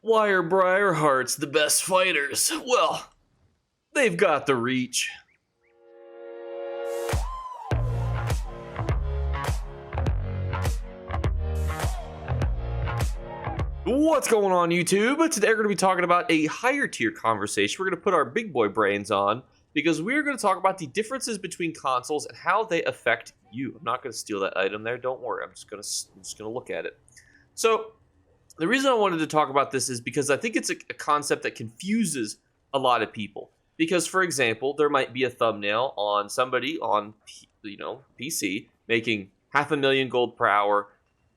Why are Briarhearts the best fighters? Well, they've got the reach. What's going on, YouTube? Today we're going to be talking about a higher tier conversation. We're going to put our big boy brains on because we're going to talk about the differences between consoles and how they affect you. I'm not going to steal that item there. Don't worry. I'm just going to look at it. So the reason I wanted to talk about this is because I think it's a concept that confuses a lot of people. Because, for example, there might be a thumbnail on somebody on PC making 500,000 gold per hour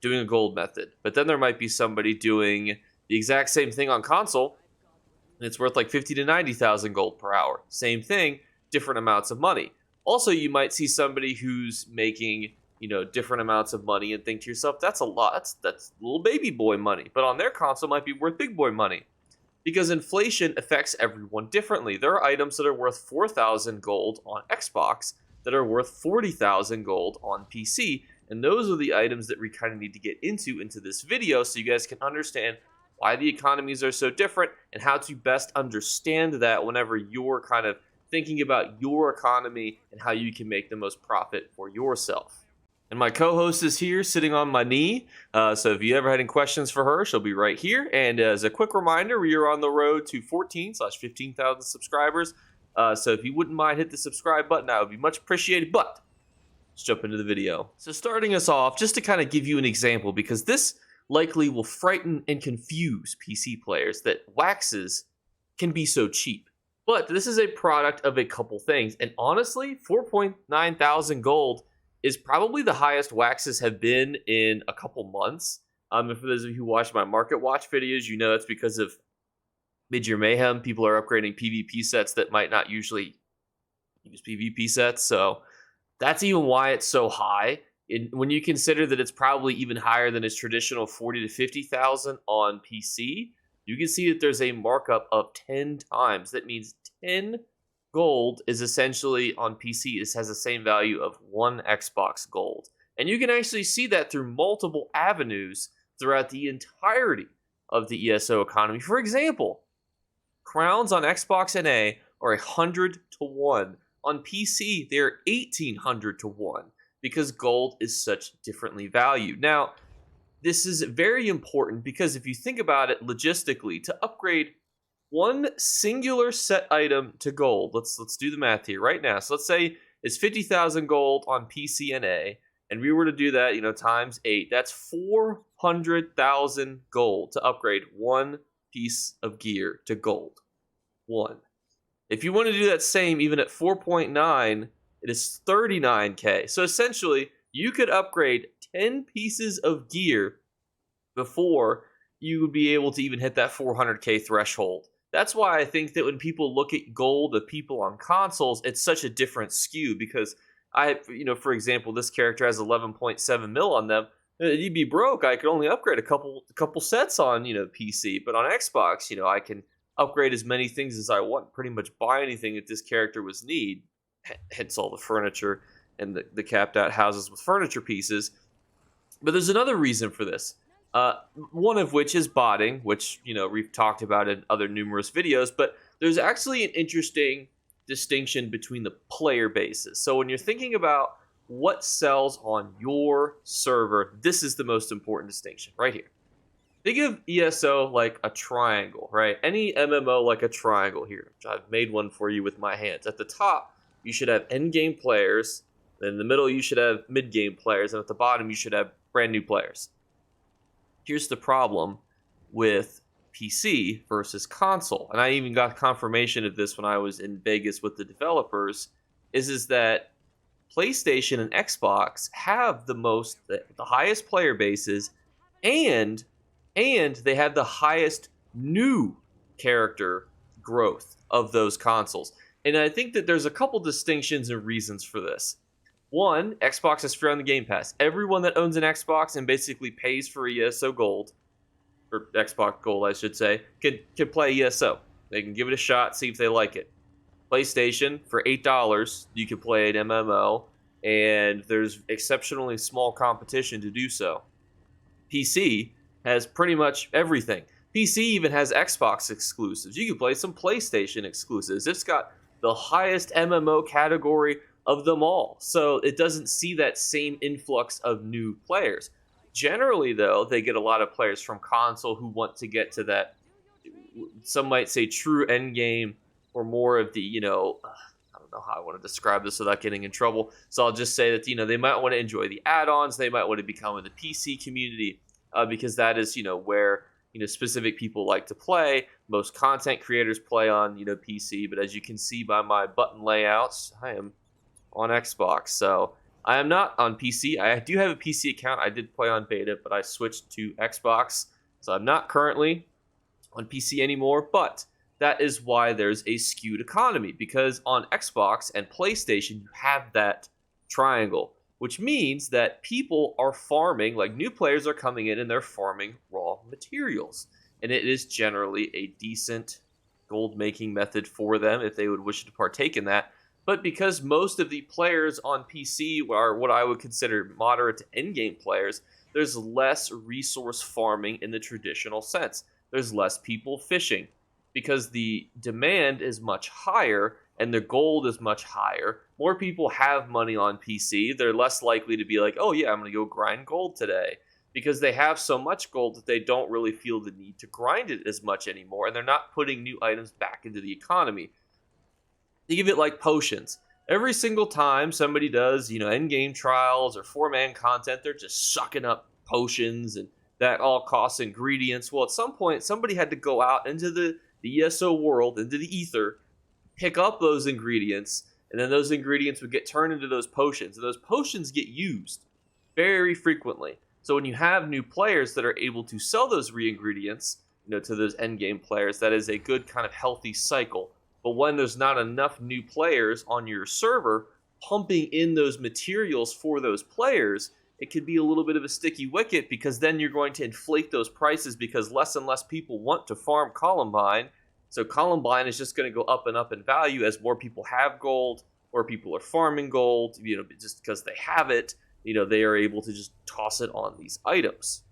doing a gold method. But then there might be somebody doing the exact same thing on console, and it's worth like 50 to 90,000 gold per hour. Same thing, different amounts of money. Also, you might see somebody who's making different amounts of money and think to yourself, that's a lot. That's little baby boy money. But on their console might be worth big boy money. Because inflation affects everyone differently. There are items that are worth 4,000 gold on Xbox that are worth 40,000 gold on PC. And those are the items that we kind of need to get into this video so you guys can understand why the economies are so different and how to best understand that whenever you're kind of thinking about your economy and how you can make the most profit for yourself. And my co-host is here sitting on my knee. So if you ever had any questions for her, she'll be right here. And as a quick reminder, we are on the road to 14/15,000 subscribers. So if you wouldn't mind, hit the subscribe button. That would be much appreciated. But let's jump into the video. So starting us off, just to kind of give you an example, because this likely will frighten and confuse PC players that waxes can be so cheap. But this is a product of a couple things. And honestly, 4.9 thousand gold is probably the highest waxes have been in a couple months. And for those of you who watch my Market Watch videos, you know it's because of Mid-Year Mayhem. People are upgrading PvP sets that might not usually use PvP sets. So that's even why it's so high. When you consider that it's probably even higher than its traditional 40 to 50,000 on PC, you can see that there's a markup of 10 times. That means 10 gold is essentially on PC. This has the same value of 1 Xbox gold. And you can actually see that through multiple avenues throughout the entirety of the ESO economy. For example, crowns on Xbox NA are 100 to 1. On PC, they're 1,800 to 1 because gold is such differently valued. Now, this is very important because if you think about it logistically, to upgrade one singular set item to gold, let's do the math here right now. So let's say it's 50,000 gold on PC NA, and we were to do that, times 8. That's 400,000 gold to upgrade one piece of gear to gold. One. If you want to do that same, even at 4.9, it is 39k. So essentially, you could upgrade 10 pieces of gear before you would be able to even hit that 400k threshold. That's why I think that when people look at gold of people on consoles, it's such a different skew because for example, this character has 11.7 mil on them. You'd be broke. I could only upgrade a couple sets on, PC, but on Xbox, I can upgrade as many things as I want, pretty much buy anything that this character was need, hence all the furniture and the capped out houses with furniture pieces. But there's another reason for this. One of which is botting, which, we've talked about in other numerous videos, but there's actually an interesting distinction between the player bases. So when you're thinking about what sells on your server, this is the most important distinction right here. Think of ESO like a triangle, right? Any MMO like a triangle here. I've made one for you with my hands. At the top, you should have end-game players. In the middle, you should have mid-game players. And at the bottom, you should have brand new players. Here's the problem with PC versus console. And I even got confirmation of this when I was in Vegas with the developers, is that PlayStation and Xbox have the highest player bases and they have the highest new character growth of those consoles. And I think that there's a couple distinctions and reasons for this. One, Xbox is free on the Game Pass. Everyone that owns an Xbox and basically pays for ESO Gold, or Xbox Gold, I should say, can play ESO. They can give it a shot, see if they like it. PlayStation, for $8, you can play an MMO, and there's exceptionally small competition to do so. PC has pretty much everything. PC even has Xbox exclusives. You can play some PlayStation exclusives. It's got the highest MMO category of them all. So it doesn't see that same influx of new players. Generally, though, they get a lot of players from console who want to get to that, some might say, true end game, or more of the, I don't know how I want to describe this without getting in trouble. So I'll just say that, they might want to enjoy the add-ons. They might want to become in the PC community because that is, where, specific people like to play. Most content creators play on, PC. But as you can see by my button layouts, I am on Xbox. So I am not on PC. I do have a PC account. I did play on beta, but I switched to Xbox. So I'm not currently on PC anymore, but that is why there's a skewed economy, because on Xbox and PlayStation, you have that triangle, which means that people are farming, like new players are coming in and they're farming raw materials. And it is generally a decent gold making method for them if they would wish to partake in that. But because most of the players on PC are what I would consider moderate to endgame players, there's less resource farming in the traditional sense. There's less people fishing because the demand is much higher and the gold is much higher. More people have money on PC. They're less likely to be like, oh yeah, I'm going to go grind gold today, because they have so much gold that they don't really feel the need to grind it as much anymore, and they're not putting new items back into the economy. Think of it like potions. Every single time somebody does, end-game trials or 4-man content, they're just sucking up potions and that all costs ingredients. Well, at some point, somebody had to go out into the ESO world, into the ether, pick up those ingredients, and then those ingredients would get turned into those potions. And those potions get used very frequently. So when you have new players that are able to sell those re-ingredients, to those endgame players, that is a good kind of healthy cycle. But when there's not enough new players on your server pumping in those materials for those players, it could be a little bit of a sticky wicket, because then you're going to inflate those prices because less and less people want to farm Columbine. So Columbine is just going to go up and up in value as more people have gold, or people are farming gold, just because they have it, they are able to just toss it on these items.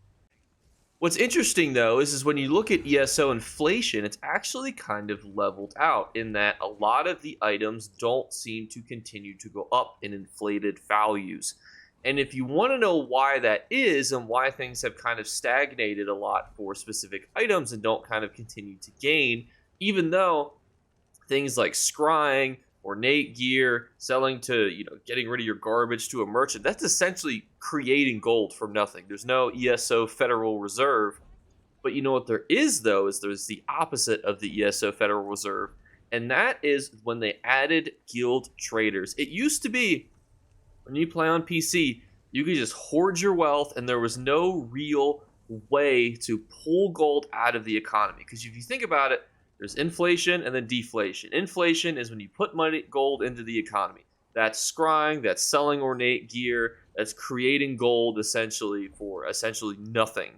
What's interesting, though, is when you look at ESO inflation, it's actually kind of leveled out in that a lot of the items don't seem to continue to go up in inflated values. And if you want to know why that is and why things have kind of stagnated a lot for specific items and don't kind of continue to gain, even though things like scrying, ornate gear, selling to, getting rid of your garbage to a merchant, that's essentially creating gold from nothing. There's no ESO Federal Reserve. But you know what there is, though, is there's the opposite of the ESO Federal Reserve. And that is when they added guild traders. It used to be, when you play on PC, you could just hoard your wealth and there was no real way to pull gold out of the economy. Because if you think about it, there's inflation and then deflation. Inflation is when you put gold into the economy. That's scrying, that's selling ornate gear, that's creating gold essentially for essentially nothing.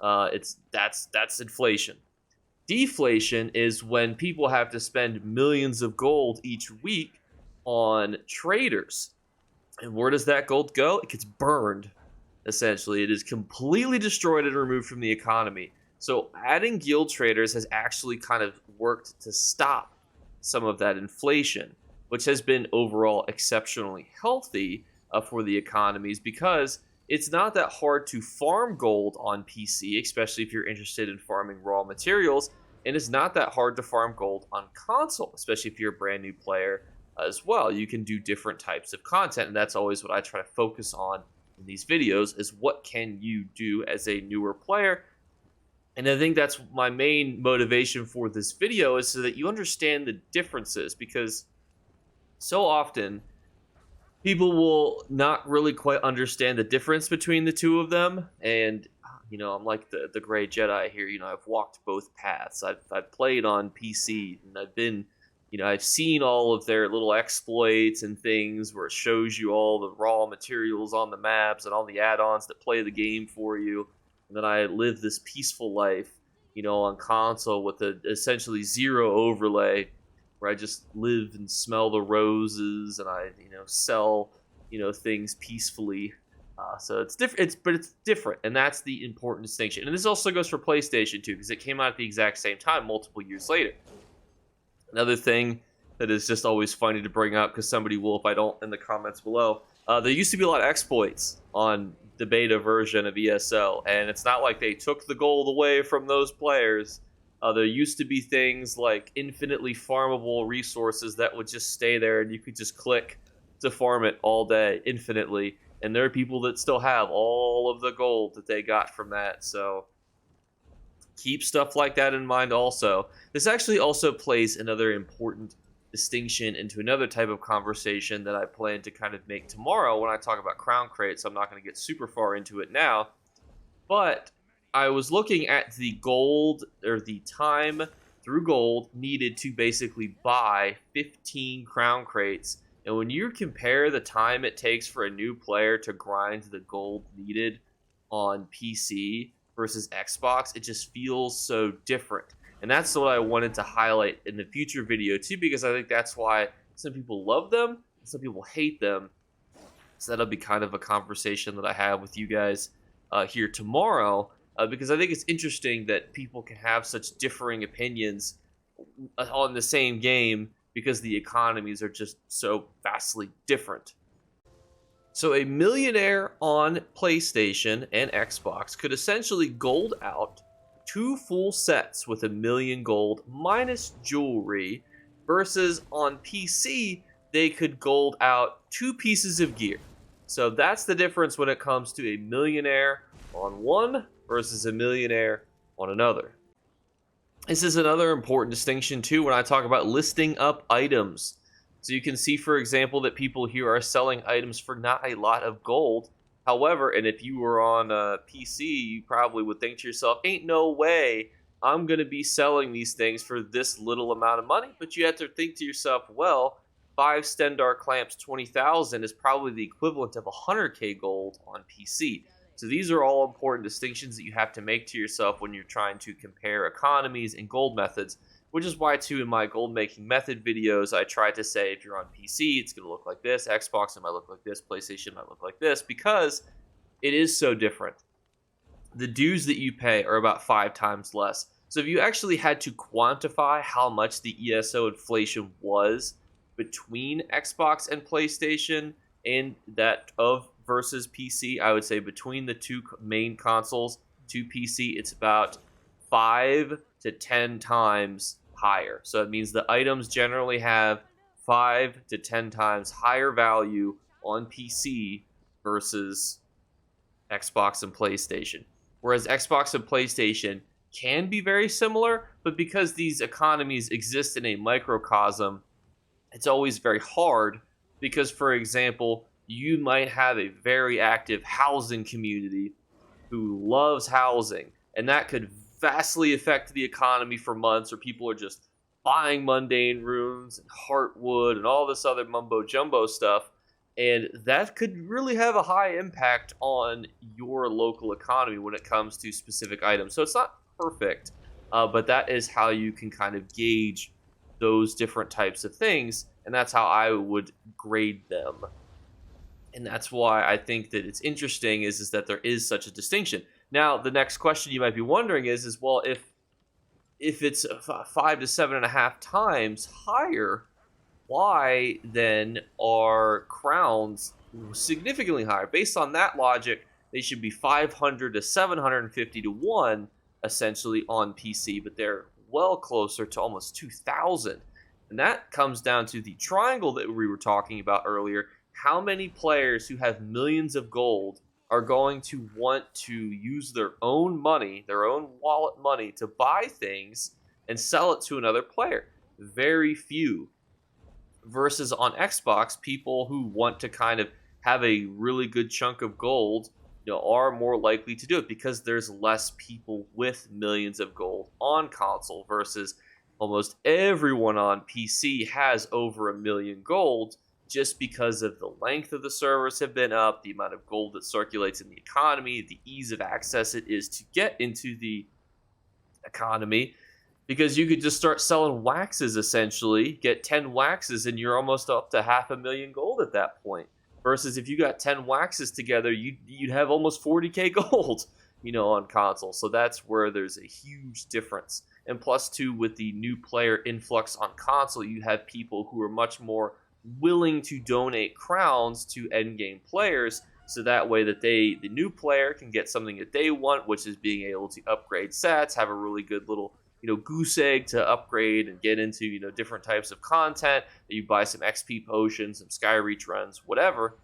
That's inflation. Deflation is when people have to spend millions of gold each week on traders. And where does that gold go? It gets burned, essentially. It is completely destroyed and removed from the economy. So adding guild traders has actually kind of worked to stop some of that inflation, which has been overall exceptionally healthy for the economies, because it's not that hard to farm gold on PC, especially if you're interested in farming raw materials, and it's not that hard to farm gold on console, especially if you're a brand new player as well. You can do different types of content, and that's always what I try to focus on in these videos, is what can you do as a newer player. And I think that's my main motivation for this video, is so that you understand the differences, because so often people will not really quite understand the difference between the two of them. And, I'm like the gray Jedi here. I've walked both paths. I've played on PC, and I've been, I've seen all of their little exploits and things where it shows you all the raw materials on the maps and all the add-ons that play the game for you. And then I live this peaceful life, on console with essentially zero overlay, where I just live and smell the roses, and I, sell, things peacefully. So it's different. It's different, and that's the important distinction. And this also goes for PlayStation too, because it came out at the exact same time, multiple years later. Another thing that is just always funny to bring up, because somebody will, if I don't, in the comments below. There used to be a lot of exploits on the beta version of ESO, and it's not like they took the gold away from those players. There used to be things like infinitely farmable resources that would just stay there, and you could just click to farm it all day, infinitely. And there are people that still have all of the gold that they got from that, so keep stuff like that in mind also. This actually also plays another important distinction into another type of conversation that I plan to kind of make tomorrow when I talk about crown crates. I'm not going to get super far into it now, but I was looking at the gold, or the time through gold needed to basically buy 15 crown crates. And when you compare the time it takes for a new player to grind the gold needed on PC versus Xbox, it just feels so different. And that's what I wanted to highlight in the future video too, because I think that's why some people love them and some people hate them. So that'll be kind of a conversation that I have with you guys here tomorrow, because I think it's interesting that people can have such differing opinions on the same game because the economies are just so vastly different. So a millionaire on PlayStation and Xbox could essentially gold out 2 full sets with 1 million gold minus jewelry, versus on PC they could gold out 2 pieces of gear. So that's the difference when it comes to a millionaire on one versus a millionaire on another. This is another important distinction too when I talk about listing up items. So you can see, for example, that people here are selling items for not a lot of gold. However, and if you were on a PC, you probably would think to yourself, ain't no way I'm going to be selling these things for this little amount of money. But you have to think to yourself, well, 5 Stendar clamps 20,000 is probably the equivalent of 100k gold on PC. So these are all important distinctions that you have to make to yourself when you're trying to compare economies and gold methods, which is why, too, in my gold making method videos, I try to say if you're on PC, it's going to look like this, Xbox, it might look like this, PlayStation might look like this, because it is so different. The dues that you pay are about 5 times less. So if you actually had to quantify how much the ESO inflation was between Xbox and PlayStation and that of versus PC, I would say between the two main consoles to PC, it's about 5 to 10 times higher. So it means the items generally have 5 to 10 times higher value on PC versus Xbox and PlayStation. Whereas Xbox and PlayStation can be very similar, but because these economies exist in a microcosm, it's always very hard because, for example, you might have a very active housing community who loves housing, and that could vastly affect the economy for months, or people are just buying mundane runes and heartwood and all this other mumbo jumbo stuff, and that could really have a high impact on your local economy when it comes to specific items. So it's not perfect, but that is how you can kind of gauge those different types of things, and that's how I would grade them. And that's why I think that it's interesting is that there is such a distinction. Now, the next question you might be wondering is well, if it's 5 to 7.5 times higher, why then are crowns significantly higher? Based on that logic, they should be 500 to 750 to 1, essentially, on PC, but they're well closer to almost 2,000. And that comes down to the triangle that we were talking about earlier. How many players who have millions of gold are going to want to use their own money, their own wallet money, to buy things and sell it to another player? Very few. Versus on Xbox, people who want to kind of have a really good chunk of gold, are more likely to do it because there's less people with millions of gold on console, versus almost everyone on PC has over 1 million gold, just because of the length of the servers have been up, the amount of gold that circulates in the economy, the ease of access it is to get into the economy, because you could just start selling waxes, essentially, get 10 waxes, and you're almost up to 500,000 gold at that point. Versus if you got 10 waxes together, you'd have almost 40k gold, on console. So that's where there's a huge difference. And plus, too, with the new player influx on console, you have people who are much more willing to donate crowns to endgame players, so that way that the new player can get something that they want, which is being able to upgrade sets, have a really good little goose egg to upgrade and get into different types of content. That you buy some XP potions, some Skyreach runs, whatever.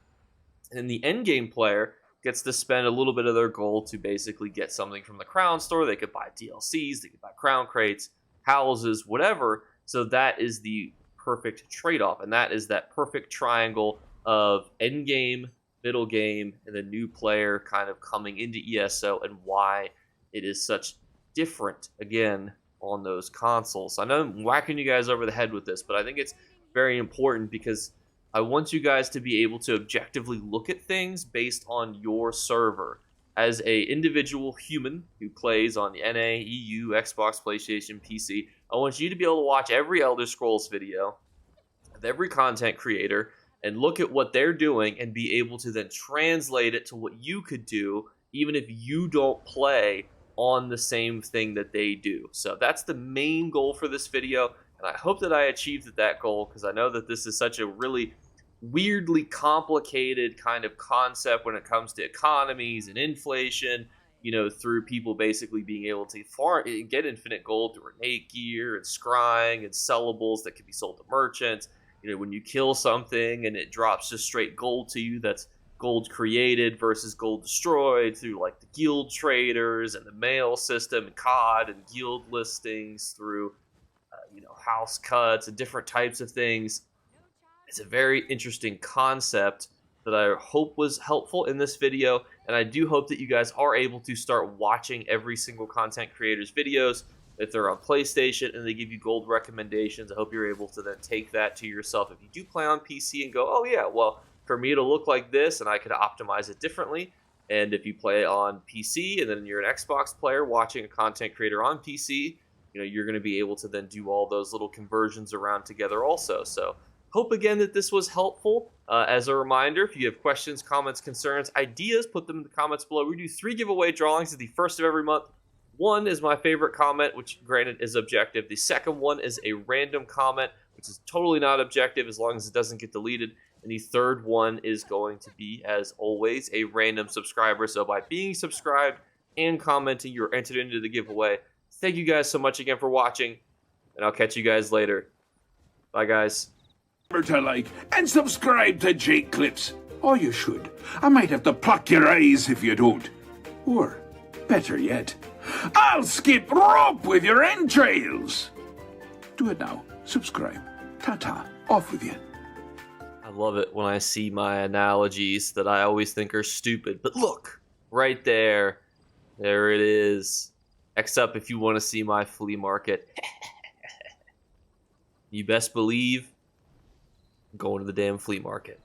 And then the endgame player gets to spend a little bit of their gold to basically get something from the crown store. They could buy DLCs, they could buy crown crates, houses, whatever. So that is the perfect trade-off, and that is that perfect triangle of endgame, middle game, and the new player kind of coming into ESO, and why it is such different, again, on those consoles. I know I'm whacking you guys over the head with this, but I think it's very important because I want you guys to be able to objectively look at things based on your server. As a individual human who plays on the NA, EU, Xbox, PlayStation, PC, I want you to be able to watch every Elder Scrolls video of every content creator and look at what they're doing and be able to then translate it to what you could do, even if you don't play on the same thing that they do. So that's the main goal for this video, and I hope that I achieved that goal, because I know that this is such a really weirdly complicated kind of concept when it comes to economies and inflation, through people basically being able to get infinite gold through innate gear and scrying and sellables that can be sold to merchants. When you kill something and it drops just straight gold to you, that's gold created versus gold destroyed through like the guild traders and the mail system and COD and guild listings through house cuts and different types of things. It's a very interesting concept that I hope was helpful in this video, and I do hope that you guys are able to start watching every single content creator's videos. If they're on PlayStation and they give you gold recommendations, I hope you're able to then take that to yourself if you do play on PC and go, oh yeah, well, for me to look like this and I could optimize it differently. And if you play on PC and then you're an Xbox player watching a content creator on PC, you're going to be able to then do all those little conversions around together also. So hope again that this was helpful. As a reminder, if you have questions, comments, concerns, ideas, put them in the comments below. We do 3 giveaway drawings at the first of every month. One is my favorite comment, which granted is objective. The second one is a random comment, which is totally not objective as long as it doesn't get deleted. And the third one is going to be, as always, a random subscriber. So by being subscribed and commenting, you're entered into the giveaway. Thank you guys so much again for watching, and I'll catch you guys later. Bye, guys. Remember to like and subscribe to Jake Clips. Or you should. I might have to pluck your eyes if you don't. Or, better yet, I'll skip rope with your entrails. Do it now. Subscribe. Ta-ta. Off with you. I love it when I see my analogies that I always think are stupid. But look, right there. There it is. Except if you want to see my flea market. You best believe I'm going to the damn flea market.